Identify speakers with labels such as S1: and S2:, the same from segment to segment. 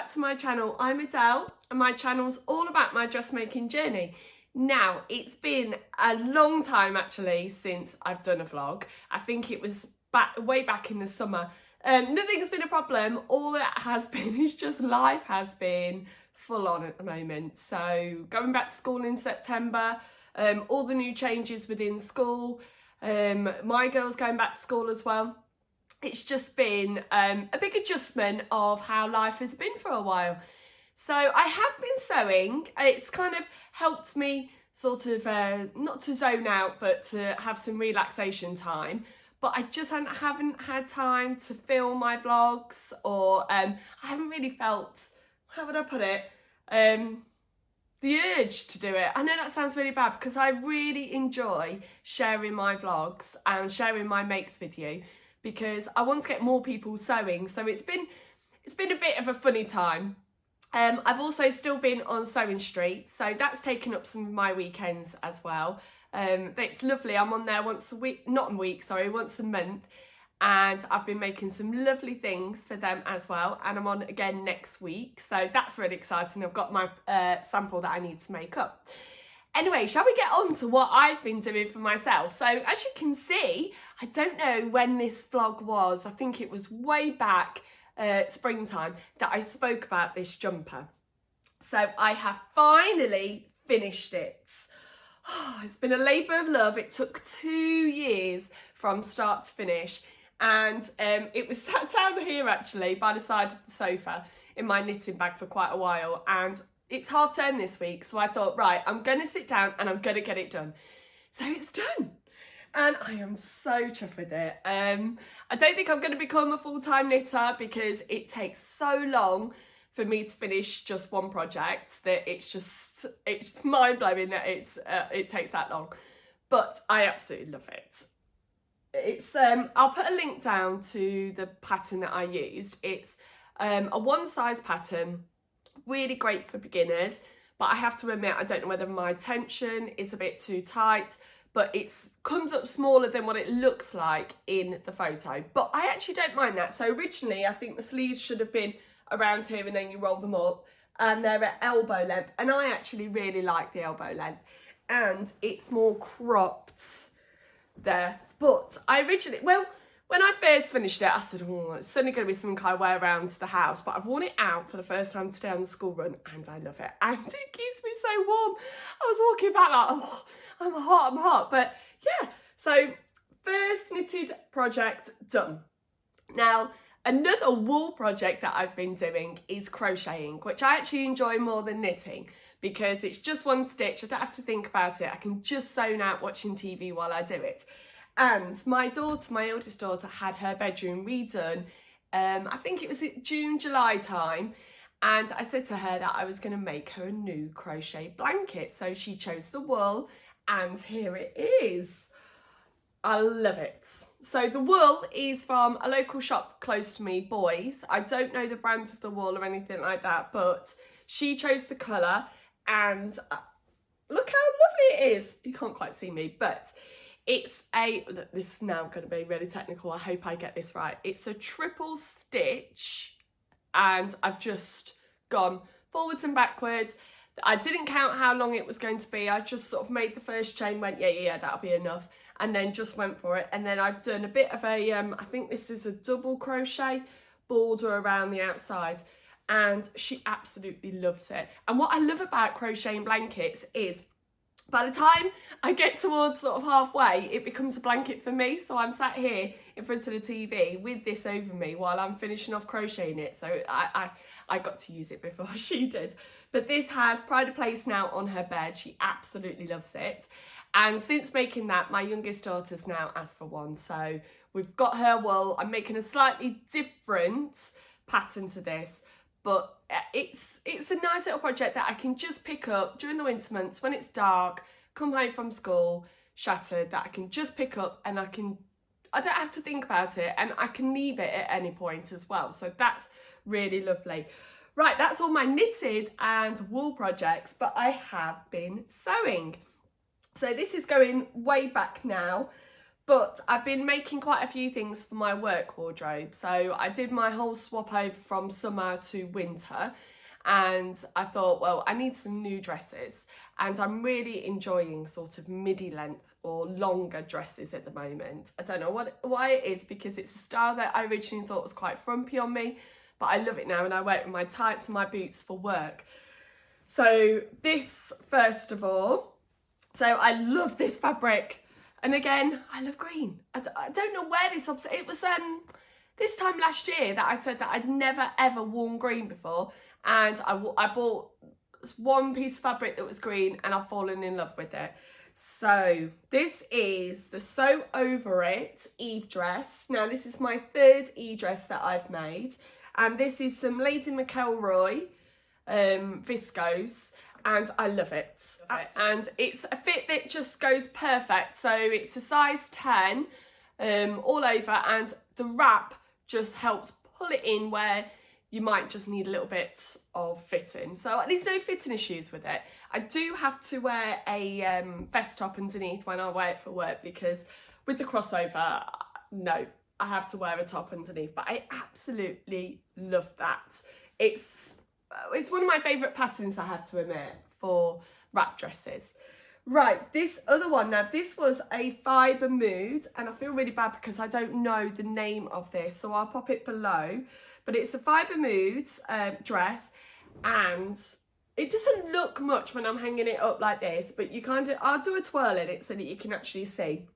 S1: back to my channel. I'm Adele and my channel's all about my dressmaking journey. Now, it's been a long time actually since I've done a vlog. I think it was way back in the summer. Nothing's been a problem. All it has been is just life has been full on at the moment. So going back to school in September, all the new changes within school, my girl's going back to school as well. It's just been a big adjustment of how life has been for a while. So I have been sewing. It's kind of helped me sort of, not to zone out, but to have some relaxation time. But I just haven't had time to film my vlogs, or I haven't really felt, how would I put it, the urge to do it. I know that sounds really bad because I really enjoy sharing my vlogs and sharing my makes with you, because I want to get more people sewing. So it's been a bit of a funny time. I've also still been on Sewing Street, so that's taken up some of my weekends as well. It's lovely. I'm on there once a week, once a month, and I've been making some lovely things for them as well. And I'm on again next week, so that's really exciting. I've got my sample that I need to make up. Anyway, shall we get on to what I've been doing for myself? So as you can see, I don't know when this vlog was. I think it was way back springtime that I spoke about this jumper. So I have finally finished it. Oh, it's been a labour of love. It took 2 years from start to finish. And it was sat down here actually by the side of the sofa in my knitting bag for quite a while. And it's half term this week, so I thought, right, I'm going to sit down and I'm going to get it done. So it's done. And I am so chuffed with it. I don't think I'm going to become a full-time knitter because it takes so long for me to finish just one project that it's mind-blowing that it takes that long. But I absolutely love it. It's I'll put a link down to the pattern that I used. It's a one-size pattern, really great for beginners, but I have to admit I don't know whether my tension is a bit too tight, but it comes up smaller than what it looks like in the photo. But I actually don't mind that. So originally I think the sleeves should have been around here and then you roll them up, and they're at elbow length, and I actually really like the elbow length, and it's more cropped there. But I originally, well, when I first finished it, I said, oh, it's certainly going to be something I wear around the house, but I've worn it out for the first time today on the school run, and I love it, and it keeps me so warm. I was walking back like, oh, I'm hot, but yeah. So first knitted project done. Now, another wool project that I've been doing is crocheting, which I actually enjoy more than knitting because it's just one stitch. I don't have to think about it. I can just zone out watching TV while I do it. And my daughter, my eldest daughter, had her bedroom redone, I think it was June, July time, and I said to her that I was going to make her a new crochet blanket. So she chose the wool, and here it is. I love it. So the wool is from a local shop close to me, Boys. I don't know the brand of the wool or anything like that, but she chose the colour, and look how lovely it is. You can't quite see me, but it's look, this is now going to be really technical. I hope I get this right. It's a triple stitch, and I've just gone forwards and backwards. I didn't count how long it was going to be. I just sort of made the first chain, went, yeah, that'll be enough, and then just went for it. And then I've done a bit of a, I think this is a double crochet border around the outside, and she absolutely loves it. And what I love about crocheting blankets is by the time I get towards sort of halfway, it becomes a blanket for me. So I'm sat here in front of the TV with this over me while I'm finishing off crocheting it. So I got to use it before she did. But this has pride of place now on her bed. She absolutely loves it. And since making that, my youngest daughter's now asked for one. So we've got her wool. I'm making a slightly different pattern to this, but it's a nice little project that I can just pick up during the winter months when it's dark, come home from school, shattered, that I can just pick up, and I don't have to think about it, and I can leave it at any point as well. So that's really lovely. Right, that's all my knitted and wool projects, but I have been sewing. So this is going way back now, But I've been making quite a few things for my work wardrobe. So I did my whole swap over from summer to winter, and I thought, well, I need some new dresses, and I'm really enjoying sort of midi length or longer dresses at the moment. I don't know why it is, because it's a style that I originally thought was quite frumpy on me, but I love it now, and I wear it with my tights and my boots for work. So this, first of all, so I love this fabric. And again, I love green. I don't know where this it was this time last year that I said that I'd never ever worn green before, and I bought one piece of fabric that was green, and I've fallen in love with it. So this is the Sew Over It Eve dress. Now this is my third Eve dress that I've made, and this is some Lady McElroy viscose, and I love it. And it's a fit that just goes perfect. So it's a size 10 all over, and the wrap just helps pull it in where you might just need a little bit of fitting. So there's no fitting issues with it. I do have to wear a vest top underneath when I wear it for work, because with the crossover, no, I have to wear a top underneath. But I absolutely love that. It's one of my favourite patterns, I have to admit, for wrap dresses. Right, this other one, now this was a Fibre Mood, and I feel really bad because I don't know the name of this, so I'll pop it below. But it's a Fibre Mood dress, and it doesn't look much when I'm hanging it up like this, but you kind of, I'll do a twirl in it so that you can actually see.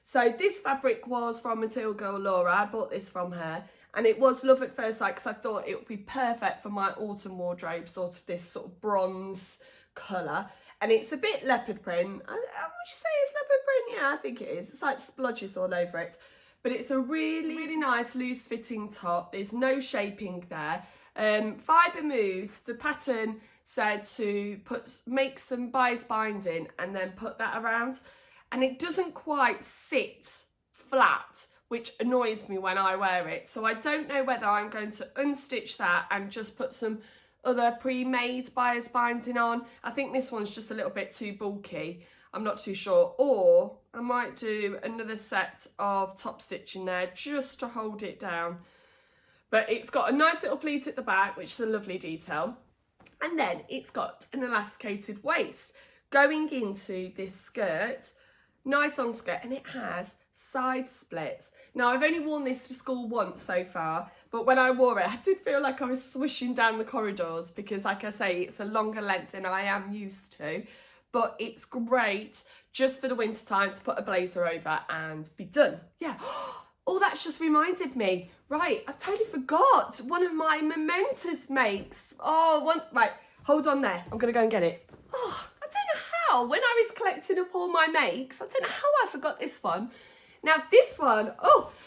S1: So this fabric was from Matilda Laura. I bought this from her, and it was love at first sight, because I thought it would be perfect for my autumn wardrobe, sort of this sort of bronze colour. And it's a bit leopard print. Would you say it's leopard print? Yeah, I think it is. It's like splodges all over it. But it's a really, really nice loose fitting top. There's no shaping there. Fibre Mood, the pattern said to make some bias binding and then put that around. And it doesn't quite sit flat, which annoys me when I wear it. So I don't know whether I'm going to unstitch that and just put some other pre-made bias binding on. I think this one's just a little bit too bulky. I'm not too sure. Or I might do another set of top stitching there just to hold it down. But it's got a nice little pleat at the back, which is a lovely detail. And then it's got an elasticated waist going into this skirt. Nice long skirt, and it has side splits. Now, I've only worn this to school once so far, but when I wore it, I did feel like I was swishing down the corridors, because, like I say, it's a longer length than I am used to. But it's great just for the winter time to put a blazer over and be done. Yeah. Oh, that's just reminded me. Right, I've totally forgot one of my momentous makes. Right, hold on there. I'm going to go and get it. Oh, I don't know how. When I was collecting up all my makes, I don't know how I forgot this one. Now this one,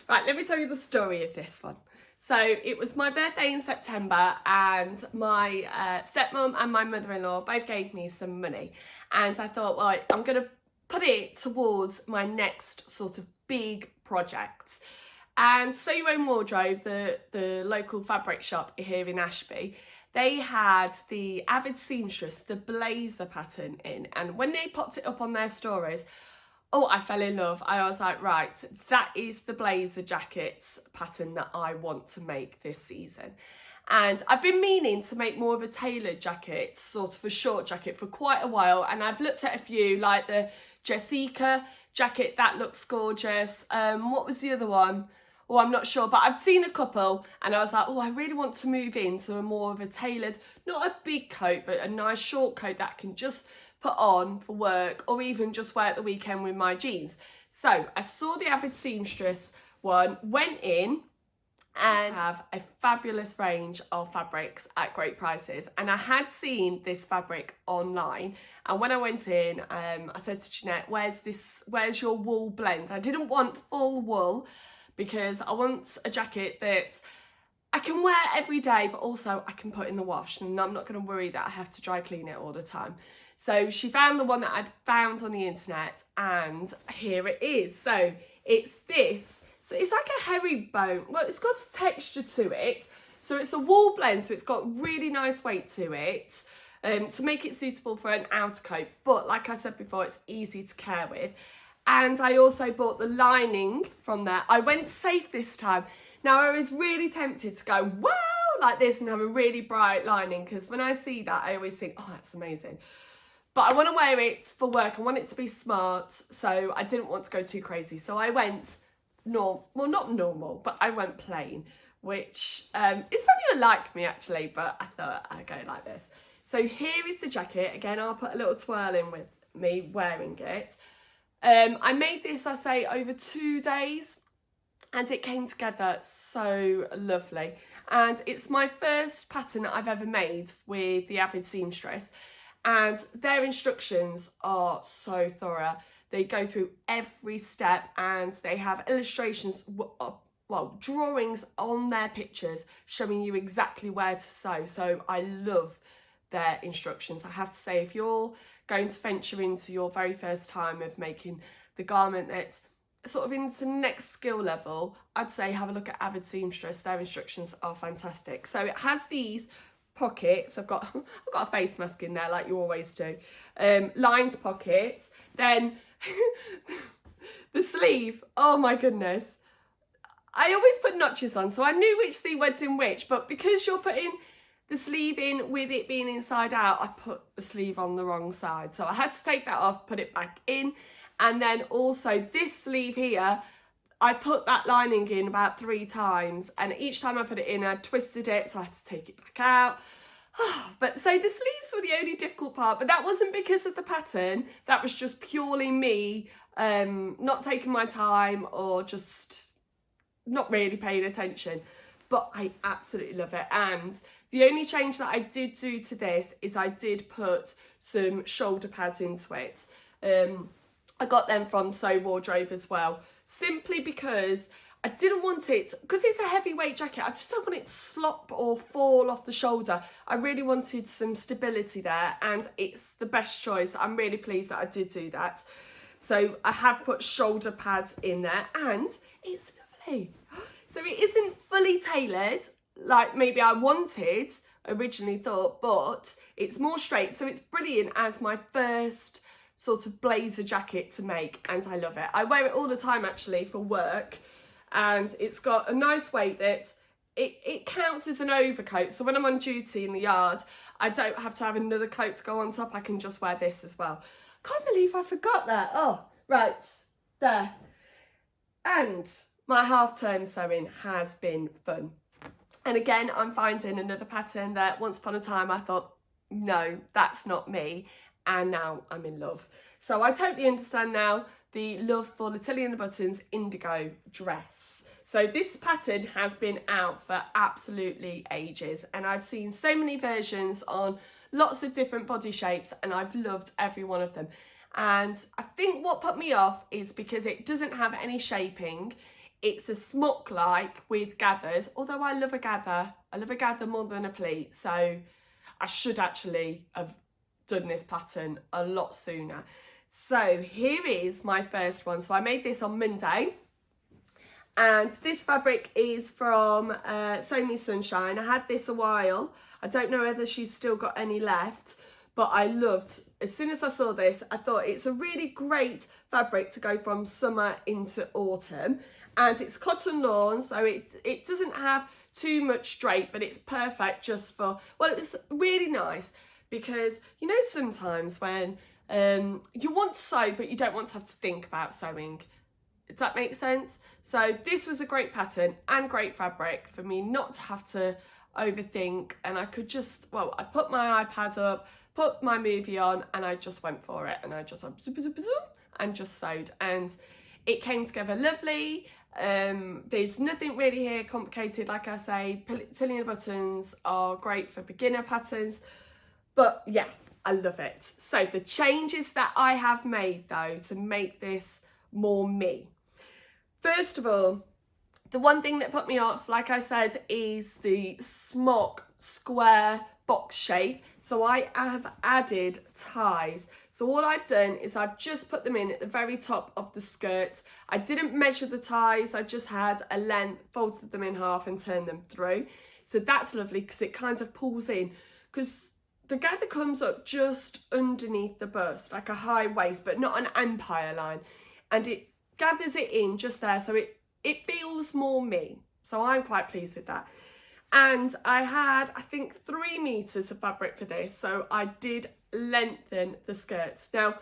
S1: right, let me tell you the story of this one. So it was my birthday in September, and my stepmom and my mother-in-law both gave me some money. And I thought, well, I'm going to put it towards my next sort of big project. And Sew Your Own Wardrobe, the local fabric shop here in Ashby, they had the Avid Seamstress, the blazer pattern in. And when they popped it up on their stories, I fell in love. I was like, right, that is the blazer jackets pattern that I want to make this season. And I've been meaning to make more of a tailored jacket, sort of a short jacket, for quite a while. And I've looked at a few, like the Jessica jacket, that looks gorgeous. What was the other one? Oh, I'm not sure, but I've seen a couple, and I was like, I really want to move into a more of a tailored, not a big coat, but a nice short coat that I can just put on for work, or even just wear at the weekend with my jeans. So I saw the Avid Seamstress one, went in, and have a fabulous range of fabrics at great prices. And I had seen this fabric online, and when I went in, I said to Jeanette, where's your wool blend? I didn't want full wool, because I want a jacket that I can wear every day, but also I can put in the wash, and I'm not going to worry that I have to dry clean it all the time. So she found the one that I'd found on the internet, and here it is. So it's this. So it's like a herringbone. Well, it's got a texture to it. So it's a wool blend, so it's got really nice weight to it, to make it suitable for an outer coat. But like I said before, it's easy to care with. And I also bought the lining from there. I went safe this time. Now I was really tempted to go, wow, like this and have a really bright lining, because when I see that, I always think, oh, that's amazing. But I want to wear it for work. I want it to be smart. So I didn't want to go too crazy. So I went well, not normal, but I went plain, which is probably unlike me actually, but I thought I'd go like this. So here is the jacket. Again, I'll put a little twirl in with me wearing it. I made this, I say, over 2 days, and it came together so lovely. And it's my first pattern that I've ever made with the Avid Seamstress, and their instructions are so thorough. They go through every step, and they have illustrations, well, drawings on their pictures showing you exactly where to sew. So I love their instructions. I have to say, if you're going to venture into your very first time of making the garment that's sort of into the next skill level, I'd say have a look at Avid Seamstress. Their instructions are fantastic. So it has these pockets. I've got a face mask in there like you always do. Lined pockets. Then the sleeve, oh my goodness. I always put notches on, so I knew which sleeve went in which, but because you're putting the sleeve in with it being inside out, I put the sleeve on the wrong side. So I had to take that off, put it back in. And then also this sleeve here, I put that lining in about 3 times, and each time I put it in, I twisted it, so I had to take it back out. But so the sleeves were the only difficult part, but that wasn't because of the pattern. That was just purely me not taking my time or just not really paying attention. But I absolutely love it. And the only change that I did do to this is I did put some shoulder pads into it. I got them from Sew Wardrobe as well, simply because I didn't want it, because it's a heavyweight jacket, I just don't want it to slop or fall off the shoulder. I really wanted some stability there, and it's the best choice. I'm really pleased that I did do that. So I have put shoulder pads in there, and it's lovely. So it isn't fully tailored like maybe I wanted, originally thought, but it's more straight. So it's brilliant as my first sort of blazer jacket to make, and I love it. I wear it all the time actually for work, and it's got a nice weight that it counts as an overcoat. So when I'm on duty in the yard, I don't have to have another coat to go on top. I can just wear this as well. Can't believe I forgot that. Oh, right, there. And my half-term sewing has been fun. And again, I'm finding another pattern that once upon a time I thought, no, that's not me. And now I'm in love. So I totally understand now the love for the Tilly and the Buttons indigo dress. So this pattern has been out for absolutely ages, and I've seen so many versions on lots of different body shapes, and I've loved every one of them. And I think what put me off is because it doesn't have any shaping. It's a smock-like with gathers, although I love a gather. I love a gather more than a pleat, so I should actually have done this pattern a lot sooner. So here is my first one. So I made this on Monday, and this fabric is from Sew Me Sunshine. I had this a while. I don't know whether she's still got any left, but I loved, as soon as I saw this, I thought it's a really great fabric to go from summer into autumn. And it's cotton lawn, so it doesn't have too much drape, but it's perfect just for, well, it was really nice because, you know, sometimes when you want to sew, but you don't want to have to think about sewing. Does that make sense? So this was a great pattern and great fabric for me not to have to overthink, and I could just, well, I put my iPad up, put my movie on, and I just went for it, and I just went zoom, zoom, zoom, and just sewed, and it came together lovely. There's nothing really here complicated. Like I say, Tilly and the Buttons are great for beginner patterns, but yeah, I love it. So the changes that I have made though to make this more me. First of all, the one thing that put me off, like I said, is the smock square box shape. So I have added ties. So all I've done is I've just put them in at the very top of the skirt. I didn't measure the ties, I just had a length, folded them in half and turned them through. So that's lovely because it kind of pulls in, because the gather comes up just underneath the bust, like a high waist, but not an empire line. and it gathers it in just there, so it feels more me. So I'm quite pleased with that. And I had, I think, 3 meters of fabric for this, so I did lengthen the skirts. Now,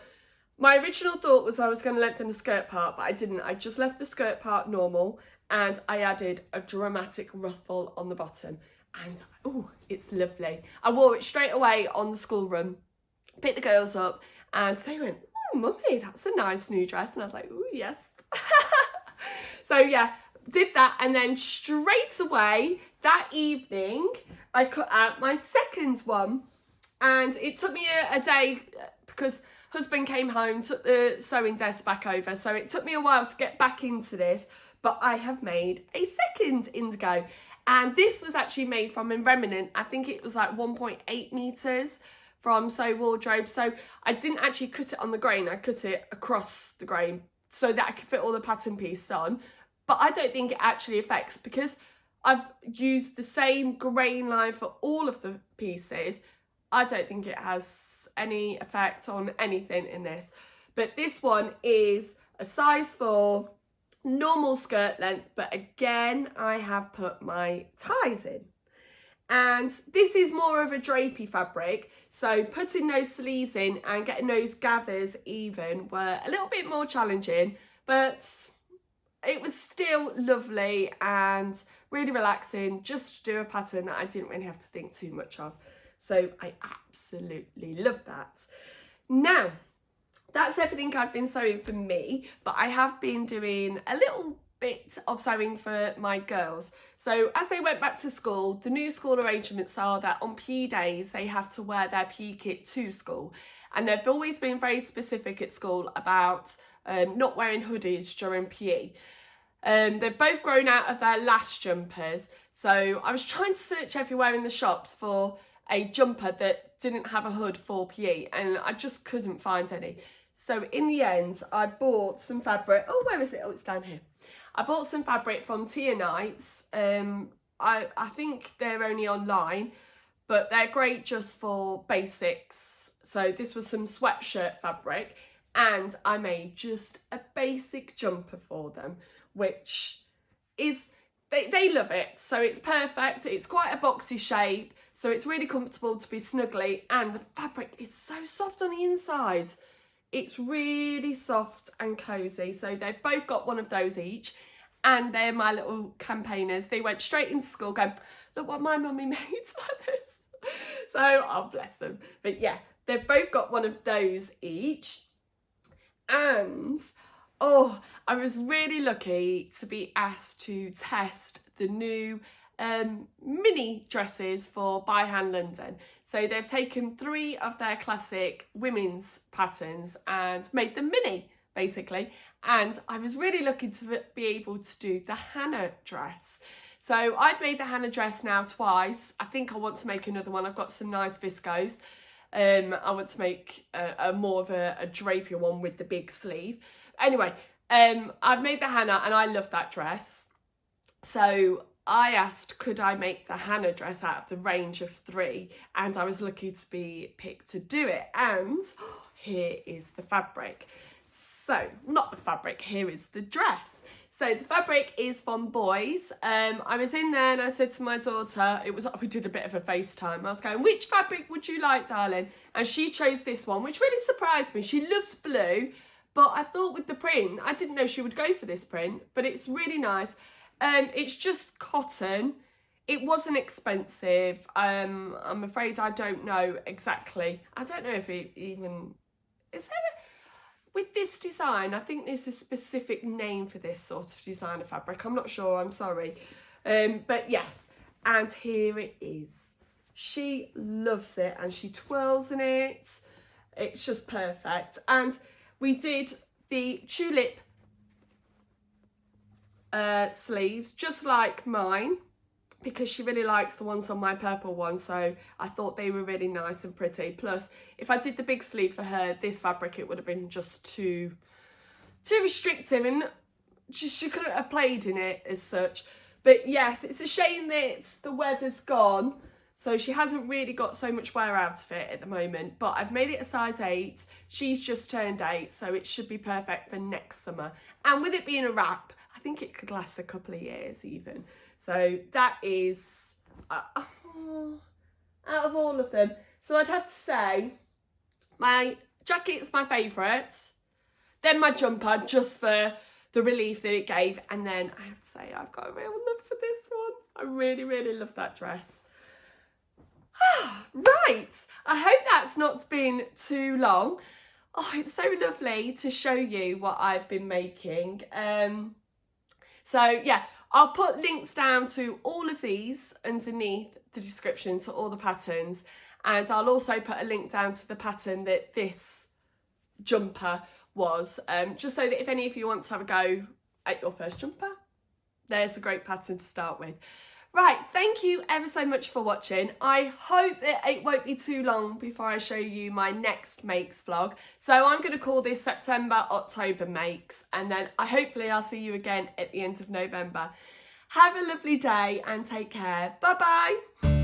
S1: my original thought was I was going to lengthen the skirt part, but I didn't. I just left the skirt part normal, and I added a dramatic ruffle on the bottom. And oh, it's lovely. I wore it straight away on the school run, picked the girls up, and they went, "Oh, mummy, that's a nice new dress." And I was like, "Oh, yes." So yeah, did that, and then straight away that evening I cut out my second one, and it took me a day because husband came home, took the sewing desk back over, so it took me a while to get back into this, but I have made a second indigo, and this was actually made from a remnant. I think it was like 1.8 meters from Sew Wardrobe, so I didn't actually cut it on the grain, I cut it across the grain so that I could fit all the pattern pieces on. But I don't think it actually affects, because I've used the same grain line for all of the pieces. I don't think it has any effect on anything in this. But this one is a size 4, normal skirt length, but again, I have put my ties in. And this is more of a drapey fabric, so putting those sleeves in and getting those gathers even were a little bit more challenging, but it was still lovely and really relaxing just to do a pattern that I didn't really have to think too much of. So I absolutely love that. Now, that's everything I've been sewing for me, but I have been doing a little bit of sewing for my girls. So as they went back to school, the new school arrangements are that on PE days they have to wear their PE kit to school, and they've always been very specific at school about not wearing hoodies during PE. They've both grown out of their last jumpers, so I was trying to search everywhere in the shops for a jumper that didn't have a hood for PE, and I just couldn't find any. So in the end, I bought some fabric. Oh, where is it? Oh, it's down here. I bought some fabric from Tia Knights. I think they're only online, but they're great just for basics. So this was some sweatshirt fabric, and I made just a basic jumper for them, which is, they love it. So it's perfect. It's quite a boxy shape, so it's really comfortable to be snuggly, and the fabric is so soft on the inside. It's really soft and cozy. So they've both got one of those each, and they're my little campaigners. They went straight into school going, "Look what my mummy made," like this. So, oh, bless them. But yeah, they've both got one of those each. And oh, I was really lucky to be asked to test the new mini dresses for By Hand London. So they've taken 3 of their classic women's patterns and made them mini, basically. And I was really lucky to be able to do the Hannah dress. So I've made the Hannah dress now twice. I think I want to make another one. I've got some nice viscose. I want to make a more of a drapier one with the big sleeve. Anyway, I've made the Hannah, and I love that dress. So I asked, could I make the Hannah dress out of the range of 3? And I was lucky to be picked to do it. And here is the fabric. So, not the fabric, here is the dress. So the fabric is from Boys. I was in there and I said to my daughter, we did a bit of a FaceTime. I was going, "Which fabric would you like, darling?" And she chose this one, which really surprised me. She loves blue, but I thought with the print, I didn't know she would go for this print, but it's really nice. It's just cotton. It wasn't expensive. I'm afraid I don't know exactly. I don't know if it even, is there with this design, I think there's a specific name for this sort of designer fabric. I'm not sure, I'm sorry. But yes, and here it is. She loves it and she twirls in it. It's just perfect. And we did the tulip sleeves, just like mine, because she really likes the ones on my purple one, so I thought they were really nice and pretty. Plus, if I did the big sleeve for her, this fabric, it would have been just too restrictive, and she couldn't have played in it as such. But yes, it's a shame that the weather's gone, So she hasn't really got so much wear out of it at the moment, but I've made it a size 8. She's just turned 8, so it should be perfect for next summer. And with it being a wrap, I think it could last a couple of years even. So that is, out of all of them. So I'd have to say my jacket's my favourite, then my jumper, just for the relief that it gave, and then I have to say I've got a real love for this one. I really, really love that dress. Right, I hope that's not been too long. Oh, it's so lovely to show you what I've been making. So yeah, I'll put links down to all of these underneath the description to all the patterns, and I'll also put a link down to the pattern that this jumper was, just so that if any of you want to have a go at your first jumper, there's a great pattern to start with. Right, thank you ever so much for watching. I hope that it won't be too long before I show you my next makes vlog. So I'm going to call this September, October makes, and then hopefully I'll see you again at the end of November. Have a lovely day and take care. Bye bye.